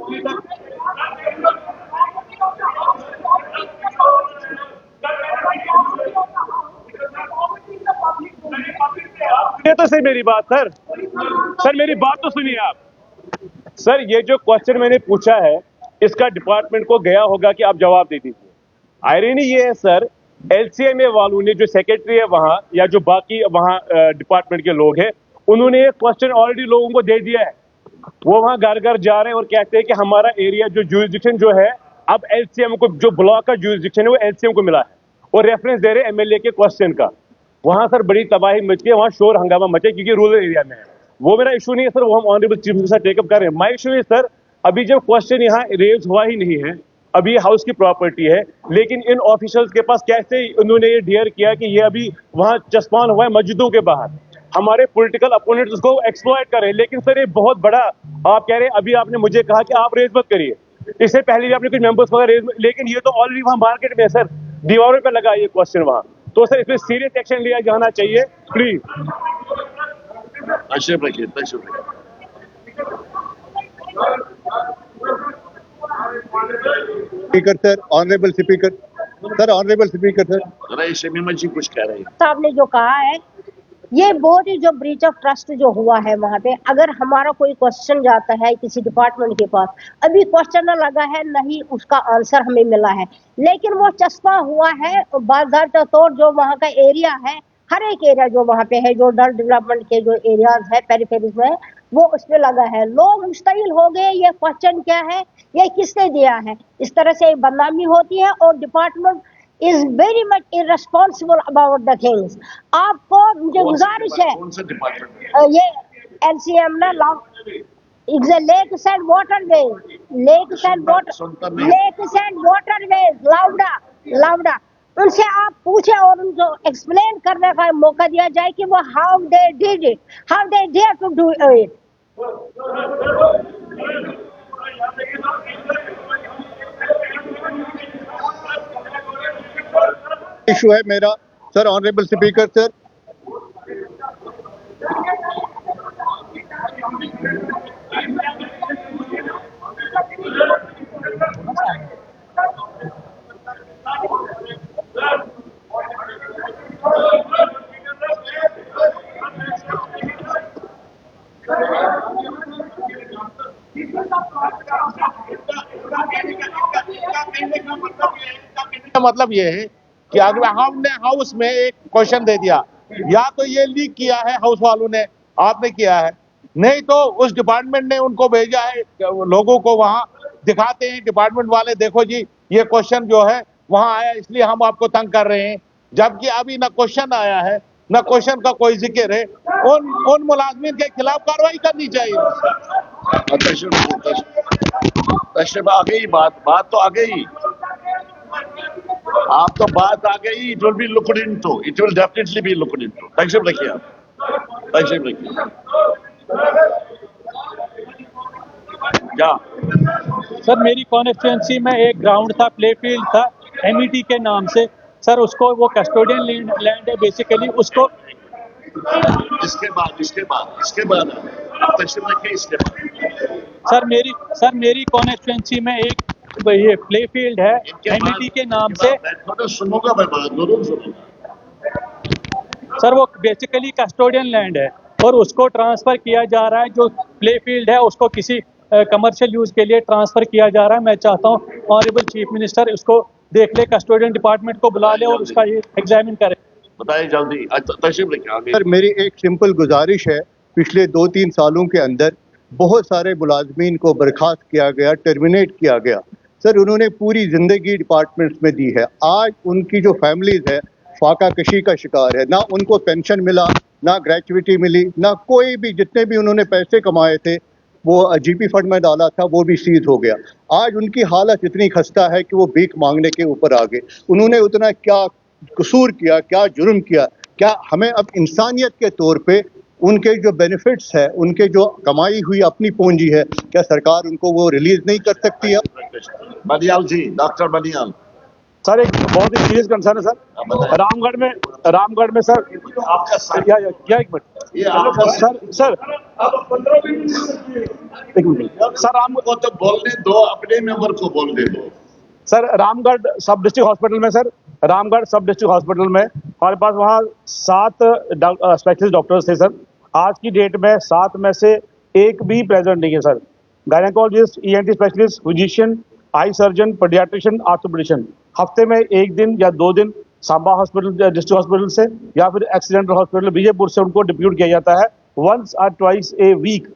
ये तो सही मेरी बात सर मेरी बात तो सुनिए आप। सर ये जो क्वेश्चन मैंने पूछा है इसका डिपार्टमेंट को गया होगा कि आप जवाब दे दीजिए। आयरनी ये है सर, एलसीएमए वालों ने जो सेक्रेटरी है वहां या जो बाकी वहां डिपार्टमेंट के लोग हैं उन्होंने ये क्वेश्चन ऑलरेडी लोगों को दे दिया है। वो वहां घर घर जा रहे हैं और कहते हैं कि हमारा एरिया जो जुरिस्डिक्शन जो है अब एलसीएम को, जो ब्लॉक का जुरिस्डिक्शन है वो एलसीएम को मिला है और रेफरेंस दे रहे हैं एमएलए के क्वेश्चन का। वहां सर बड़ी तबाही मची है, वहां शोर हंगामा मचे क्योंकि रूरल एरिया में है। वो मेरा इशू नहीं है सर, वो हम ऑनरेबल चीफ मिनिस्टर टेकअप कर रहे हैं। माई इशू है सर, अभी जब क्वेश्चन यहाँ रेज हुआ ही नहीं है, अभी ये हाउस की प्रॉपर्टी है, लेकिन इन ऑफिशियल्स के पास कैसे उन्होंने ये डियर किया कि ये अभी वहां चस्पान हुआ है मस्जिदों के बाहर। हमारे पॉलिटिकल अपोनेंट्स उसको एक्सप्लॉइट कर रहे हैं। लेकिन सर ये बहुत बड़ा, आप कह रहे हैं, अभी आपने मुझे कहा कि आप रेज मत करिए, इससे पहले भी आपने कुछ मेंबर्स वगैरह रेज, लेकिन ये तो ऑलरेडी वहां मार्केट में है सर, दीवारों पे लगा ये क्वेश्चन वहां। तो सर इसमें सीरियस एक्शन लिया जाना चाहिए प्लीज। तशरीफ रखिए, तशरीफ रखिए। Speaker sir, honourable speaker sir, honourable speaker sir, जरा शमीमा जी कुछ कह रहे हैं। साहब ने जो कहा है ये बहुत ही जो ब्रीच ऑफ ट्रस्ट जो हुआ है वहां पे, अगर हमारा कोई क्वेश्चन जाता है किसी डिपार्टमेंट के पास, अभी क्वेश्चन लगा है नहीं उसका आंसर हमें मिला है, लेकिन वो चस्पा हुआ है बाज़ाब्ता तौर जो वहाँ का एरिया है, हर एक एरिया जो वहाँ पे है, जो डर डेवलपमेंट के जो एरियाज है पेरिफेरीज में, वो उस पे लगा है। लोग मुश्तइल हो गए ये क्वेश्चन क्या है, ये किसने दिया है। इस तरह से बदनामी होती है और department is very much irresponsible about the things. आपको मुझे गुजारिश है, कौन सा डिपार्टमेंट? ये LCM ना it's a lakes and waterways, lakes and waterways, लावडा उनसे आप पूछे और उनको एक्सप्लेन करने का मौका दिया जाए कि वो how they did it, how they dare to do it. Issue है मेरा सर, ऑनरेबल स्पीकर सर, मतलब ये है कि अगर हमने हाउस में एक क्वेश्चन दे दिया, या तो ये लीक किया है हाउस वालों ने, आपने किया है, नहीं तो उस डिपार्टमेंट ने उनको भेजा है, लोगों को वहां दिखाते हैं डिपार्टमेंट वाले, देखो जी ये क्वेश्चन जो है वहां आया इसलिए हम आपको तंग कर रहे हैं, जबकि अभी ना क्वेश्चन आया है ना क्वेश्चन का कोई जिक्र है। उन मुलाजमीन के खिलाफ कार्रवाई करनी चाहिए। तशरीफ आ गई, बात तो आ गई, आप तो बात आ गई। It will be looked into, it will definitely be looked into. तशरीफ रखिए आप, तशरीफ रखिए। क्या सर, मेरी कॉन्स्टिट्यूंसी में एक ग्राउंड था, प्ले फील्ड था, एमईटी के नाम से सर, उसको वो कस्टोडियन लैंड है बेसिकली, उसको इसके बाद तशरीफ रखिए। इसके बाद सर मेरी कॉन्स्टिट्यूंसी में एक ये प्ले फील्ड है एमईटी के नाम से। सुनूंगा मैं बात, जरूर सुनूंगा। सर वो बेसिकली कस्टोडियन लैंड है और उसको ट्रांसफर किया जा रहा है, जो प्ले फील्ड है उसको किसी कमर्शियल यूज के लिए ट्रांसफर किया जा रहा है। मैं चाहता हूँ ऑनरेबल चीफ मिनिस्टर उसको देख ले, कस्टोडियन डिपार्टमेंट को बुला ले और उसका ये एग्जामिन करे। बताइए जल्दी, तशरीफ रखिए। सर मेरी एक सिंपल गुजारिश है, पिछले 2-3 सालों के अंदर बहुत सारे मुलाजमीन को बर्खास्त किया गया, टर्मिनेट किया गया। सर उन्होंने पूरी ज़िंदगी डिपार्टमेंट्स में दी है, आज उनकी जो फैमिलीज़ है फाका कशी का शिकार है, ना उनको पेंशन मिला, ना ग्रेचुइटी मिली, ना कोई भी, जितने भी उन्होंने पैसे कमाए थे वो जीपी फंड में डाला था वो भी सीज हो गया। आज उनकी हालत इतनी खस्ता है कि वो भीख मांगने के ऊपर आ गए। उन्होंने उतना क्या कसूर किया, क्या जुर्म किया? क्या हमें अब इंसानियत के तौर पे उनके जो बेनिफिट्स है, उनके जो कमाई हुई अपनी पूंजी है, क्या सरकार उनको वो रिलीज नहीं कर सकती है? बनियाल जी, डॉक्टर बनियाल। सर एक बहुत ही सीरियस कंसर्न है सर। रामगढ़ में सर आपका साथी क्या एक मिनट ये आपका सर एक मिनट सर को तो बोलने दो, अपने मेंबर को बोलने दो। सर रामगढ़ सब डिस्ट्रिक्ट हॉस्पिटल में सर रामगढ़ सब डिस्ट्रिक्ट हॉस्पिटल में हमारे पास वहाँ 7 स्पेशलिस्ट डॉक्टर्स थे सर। आज की डेट में 7 में से एक भी प्रेजेंट नहीं है sir. Gynaecologist, ENT specialist, physician, eye surgeon, paediatrician, orthopedician हफ्ते में 1 दिन या 2 दिन सांबा हॉस्पिटल डिस्ट्रिक्ट हॉस्पिटल से या फिर एक्सीडेंटल हॉस्पिटल विजयपुर से उनको डिप्यूट किया जाता है वंस और ट्वाइस ए वीक।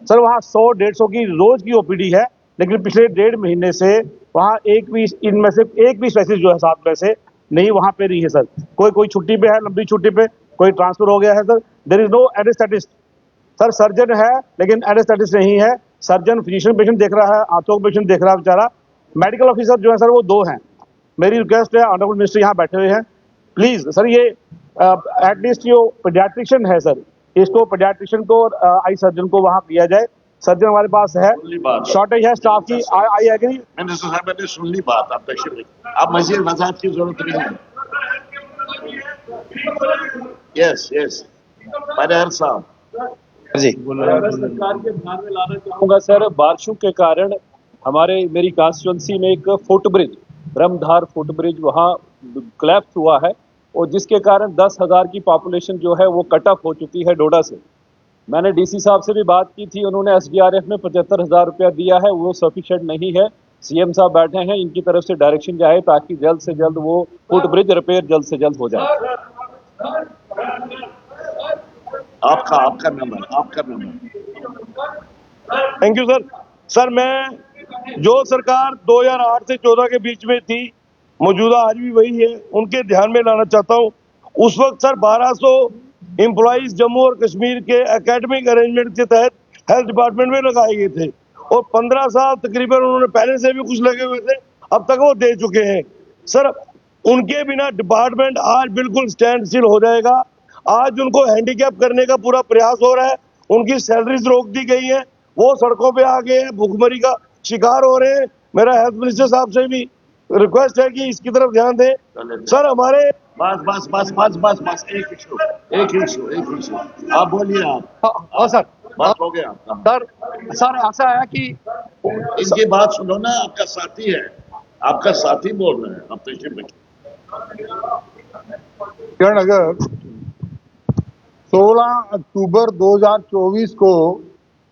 सर वहाँ 100-150 की रोज की ओपीडी है, लेकिन पिछले 1.5 महीने से वहाँ एक भी इनमें से एक भी स्पेशलिस्ट जो है 7 में से नहीं वहाँ पे नहीं है सर। कोई छुट्टी पे है, लंबी छुट्टी पे, कोई ट्रांसफर हो गया है sir. There is no anaesthetist sir. Surgeon है लेकिन एनेस्थेटिस्ट नहीं है। सर्जन फिजिशियन पेशेंट देख रहा है, आंतों का पेशेंट देख रहा है बेचारा। मेडिकल ऑफिसर जो है सर वो 2 हैं। मेरी रिक्वेस्ट है, ऑनरेबल मिनिस्टर यहाँ बैठे हुए हैं, प्लीज सर ये एटलीस्ट जो पीडियाट्रिशियन है सर, इसको पीडियाट्रिशियन को और आई सर्जन को वहाँ किया जाए। सर्जन हमारे पास है, शॉर्टेज है स्टाफ की। I agree. मिनिस्टर साहब मैंने सुन ली बात, आप तशरीफ रखिए, आप मजीद वजाहत की जरूरत नहीं है। यस यस परेर साहब जी सरकार के ध्यान में लाना चाहूंगा सर, बारिशों के कारण मेरी कॉन्स्टिट्यूंसी में एक फुटब्रिज, ब्रह्मधार फुटब्रिज वहाँ क्लैप्स हुआ है और जिसके कारण 10,000 की पॉपुलेशन जो है वो कट ऑफ हो चुकी है डोडा से। मैंने डीसी साहब से भी बात की थी, उन्होंने एसडीआरएफ में 75,000 रुपया दिया है, वो सफिशिएंट नहीं है। सीएम साहब बैठे हैं, इनकी तरफ से डायरेक्शन जाए ताकि जल्द से जल्द वो फुटब्रिज रिपेयर जल्द से जल्द हो जाए। आपका number thank you sir. Sir मैं जो सरकार 2008 से 14 के बीच में थी, मौजूदा आज भी वही है, उनके ध्यान में लाना चाहता हूँ। उस वक्त सर 1200 एम्प्लॉइज जम्मू और कश्मीर के एकेडमिक अरेंजमेंट के तहत हेल्थ डिपार्टमेंट में लगाए गए थे और 15 साल तकरीबन उन्होंने पहले से भी कुछ लगे हुए थे, अब तक वो दे चुके हैं। सर उनके बिना डिपार्टमेंट आज बिल्कुल स्टैंड स्टिल हो जाएगा। आज उनको हैंडीकैप करने का पूरा प्रयास हो रहा है, उनकी सैलरीज रोक दी गई है, वो सड़कों पे आ गए हैं, भूखमरी का शिकार हो रहे हैं। मेरा हेल्थ मिनिस्टर साहब से भी रिक्वेस्ट है कि इसकी तरफ ध्यान दें। सर हमारे बस एक इशू आप बोलिए। आप हाँ सर, बात हो गया आपका। सर ऐसा है कि इनकी बात सुनो ना, आपका साथी है, आपका साथी बोल रहे हैं, आप तशरीफ रखिए। किरण, अगर 16 अक्टूबर 2024 को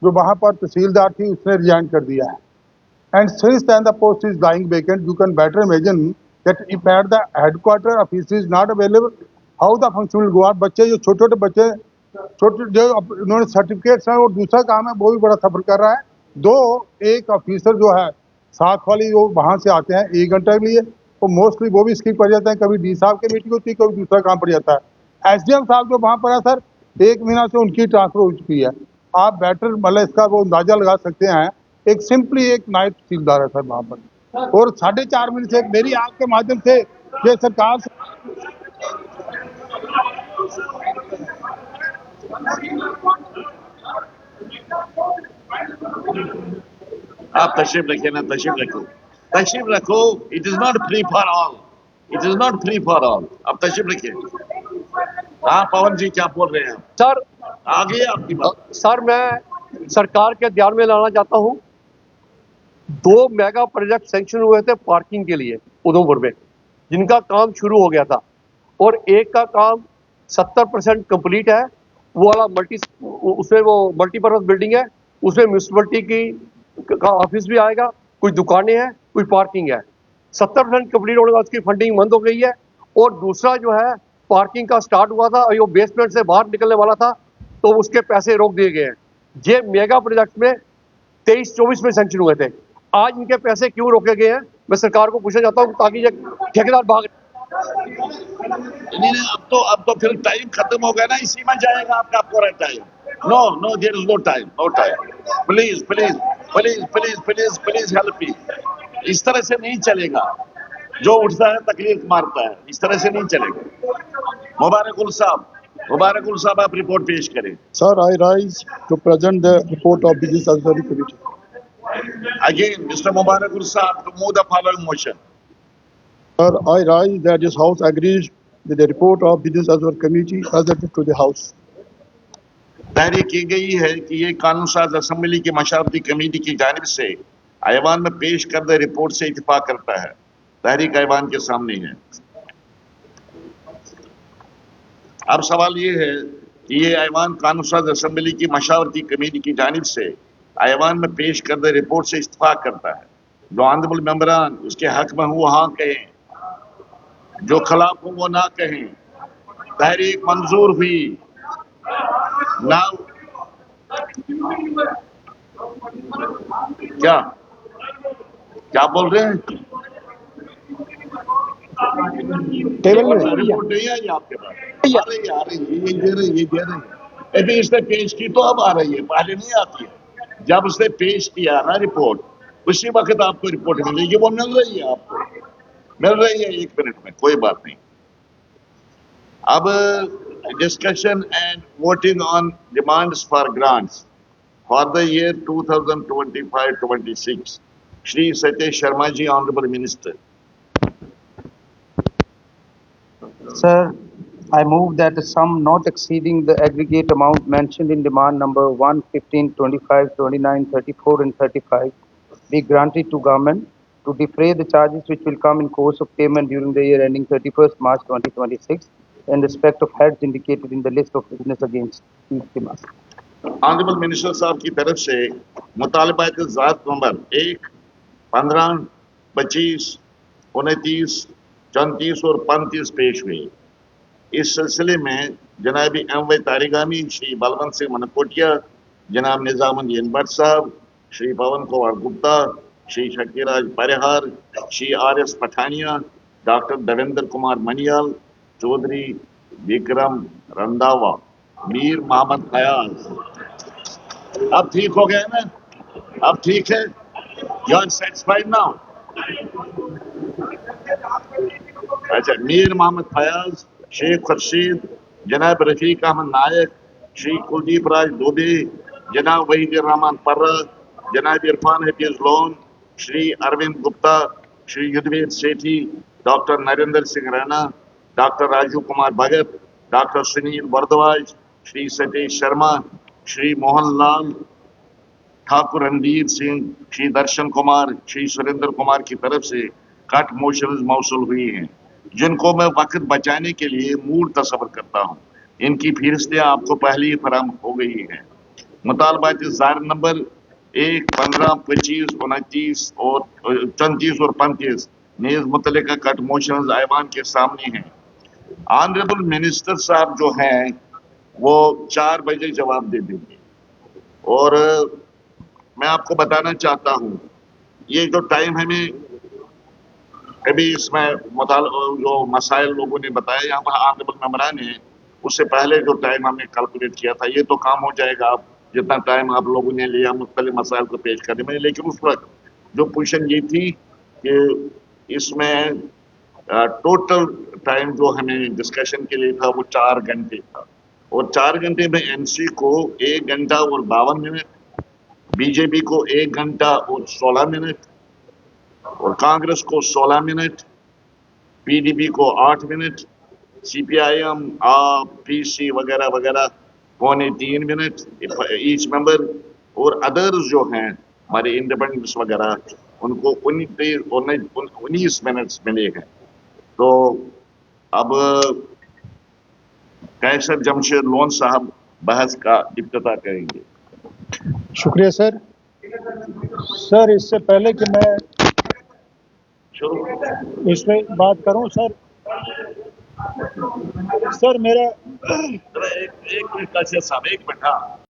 जो वहां पर तहसीलदार थी उसने रिजाइन कर दिया है, and since then the post is lying vacant, you can better imagine that if at the headquarter office is not available, how the function will go on. बच्चे जो छोटे बच्चे जो उन्होंने सर्टिफिकेट्स हैं और दूसरा काम है वो भी बड़ा सफर कर रहा है। एक ऑफिसर जो है साथ वाली वो वहाँ से आते हैं 1 घंटे के लिए, तो मोस्टली वो भी स्किप कर जाते हैं, कभी डी साहब की मीटिंग होती है, कभी दूसरा काम पड़ जाता है। एसडीएम साहब जो वहाँ पर है सर, 1 महीना से उनकी ट्रांसफर हो चुकी है। आप बेटर मतलब इसका वो अंदाजा लगा सकते हैं, एक सिंपली एक नायब तहसीलदार है सर वहाँ पर, और 4.5 महीने से मेरी आग के माध्यम से ये सरकार से आप तशरीफ रखिए ना, तशरीफ रखो। It is not free for all, आप तशरीफ रखिए। हाँ पवन जी क्या बोल रहे हैं आप? सर आगे आपकी बात। सर मैं सरकार के ध्यान में लाना चाहता हूँ, 2 मेगा प्रोजेक्ट सैंक्शन हुए थे पार्किंग के लिए उधमपुर में, जिनका काम शुरू हो गया था और एक का काम 70% कंप्लीट है। वो वाला उसमें वो मल्टीपर्पज बिल्डिंग है, उसमें म्यूनसिपलिटी का ऑफिस भी आएगा, कुछ दुकानें हैं, कुछ पार्किंग है। 70% कंप्लीट होने का उसकी फंडिंग बंद हो गई है। और दूसरा जो है पार्किंग का स्टार्ट हुआ था और वो बेसमेंट से बाहर निकलने वाला था, तो उसके पैसे रोक दिए गए हैं। ये मेगा प्रोजेक्ट में 23-24 में सैंक्शन हुए थे, आज इनके पैसे क्यों रोके गए हैं, मैं सरकार को पूछना चाहता हूँ, ताकि ये ठेकेदार भाग। नहीं, अब तो फिर टाइम खत्म हो गया ना, इसी में जाएगा आपका पूरा time. No there is no time. Please help me. इस तरह से नहीं चलेगा, जो उठता है तकलीफ मारता है, इस तरह से नहीं चलेगा। मुबारकुल साहब आप रिपोर्ट पेश करें। Sir, I rise to present the report of Business Advisory Committee. Again, Mr. Mubarakul Saab to move the following motion. Sir, I rise that this House agrees with the report of Business as well Committee presented to the House. तहरीक की गई है कि ये कानून साज assembly की मशावरती committee की जानिब से ऐवान में पेश करदा रिपोर्ट से इत्तेफाक करता है। तहरीक ऐवान के सामने है। अब सवाल ये है कि ये ऐवान कानून साज असम्बली की मशावरती कमेटी की जानिब से ऐवान में पेश करदा रिपोर्ट से इत्तेफाक करता है। जो ऑनरेबल मेंबरान उसके हक में हो हाँ कहें, जो खिलाफ हो वो ना कहें। तहरीक मंजूर हुई। नाउ क्या बोल रहे हैं? टेबल में रिपोर्ट नहीं आई आपके पास? आ रही है, ये दे रही है। अभी इसने पेश की तो अब आ रही है, पहले नहीं आती है। जब उसने पेश किया ना रिपोर्ट, उसी वक्त आपको रिपोर्ट मिलेगी। वो मिल रही है आपको, मिल रही है 1 मिनट में, कोई बात नहीं। अब discussion and voting on demands for grants for the year 2025-26. Shri Satish Sharma ji, Honorable Minister. Sir, I move that the sum not exceeding the aggregate amount mentioned in demand number 1, 15, 25, 29, 34 and 35 be granted to government to defray the charges which will come in course of payment during the year ending 31st March 2026 in respect of heads indicated in the list of business against these demands. Honorable Minister साहब की तरफ से मुतालबात ज़ात number 1, 15, 25, 29, 34 और 35 पेश हुई। इस सिलसिले में जनाब एम.वाई. तारिगामी, श्री बलवंत सिंह मनकोटिया, जनाब निजामुद्दीन भट्ट साहब, श्री पवन कुमार गुप्ता, श्री शकीराज परिहार, श्री आर.एस. पठानिया, डॉक्टर देवेंद्र कुमार मनियाल, चौधरी विक्रम रंधावा, मीर मोहम्मद फयाज। अब ठीक हो गए ना? अब ठीक है? You are satisfied now? अच्छा, मीर मोहम्मद फयाज, शेख खुर्शीद, जनाब रफीक अहमद नायक, श्री कुलदीप राज दुबे, जनाब वहीद रहमान पर्रा, जनाब इरफान हफीज लोन, श्री अरविंद गुप्ता, श्री युद्धवीर सेठी, doctor Narendra Singh Raina, doctor Raju Kumar Bhagat, doctor Sunil Bhardwaj, Shri Satish Sharma, Shri Mohan Lal, Thakur Randhir Singh, Shri दर्शन कुमार, श्री सुरेंद्र कुमार की तरफ से कट मोशंस मौसूल हुई हैं, जिनको मैं वक्त बचाने के लिए मूड तस्वर करता हूं। इनकी फहरिस्तें आपको पहले ही फराहम हो गई हैं। मुतालबात ज़ार नंबर 1, 15, 25, 29 और 34 और 35 नीज मुतल्लिका कट मोशंस ऐवान के सामने हैं। ऑनरेबल मिनिस्टर साहब जो हैं वो 4 बजे जवाब दे देंगे। और मैं आपको बताना चाहता हूं, ये जो टाइम हमें अभी इसमें जो मसाइल लोगों ने बताया यहाँ पर ऑनरेबल मेंबरान है, उससे पहले जो टाइम हमने कैलकुलेट किया था, ये तो काम हो जाएगा आप जितना टाइम आप लोगों ने लिया मुख्तलिफ मसाइल को पेश करने में। लेकिन उस वक्त जो पोजीशन ये थी कि इसमें टोटल टाइम जो हमें डिस्कशन के लिए था वो 4 घंटे था, और 4 घंटे में एनसी को 1 घंटा और 52 मिनट, बीजेपी को 1 घंटा और 16 मिनट, और कांग्रेस को 16 मिनट, पीडीपी को 8 मिनट, सीपीआईएम, आप, पीसी वगैरह वगैरह 2.25 मिनट ईच मेंबर, और अदर्स जो हैं हमारे इंडिपेंडेंट्स वगैरह उनको 19 मिनट्स मिले हैं। तो अब कैसर जमशेद लोन साहब बहस का इफ्तिताह करेंगे। शुक्रिया सर। सर, इससे पहले कि मैं इसमें बात करूं सर मेरा एक मिनट साहब, 1 मिनट। हाँ,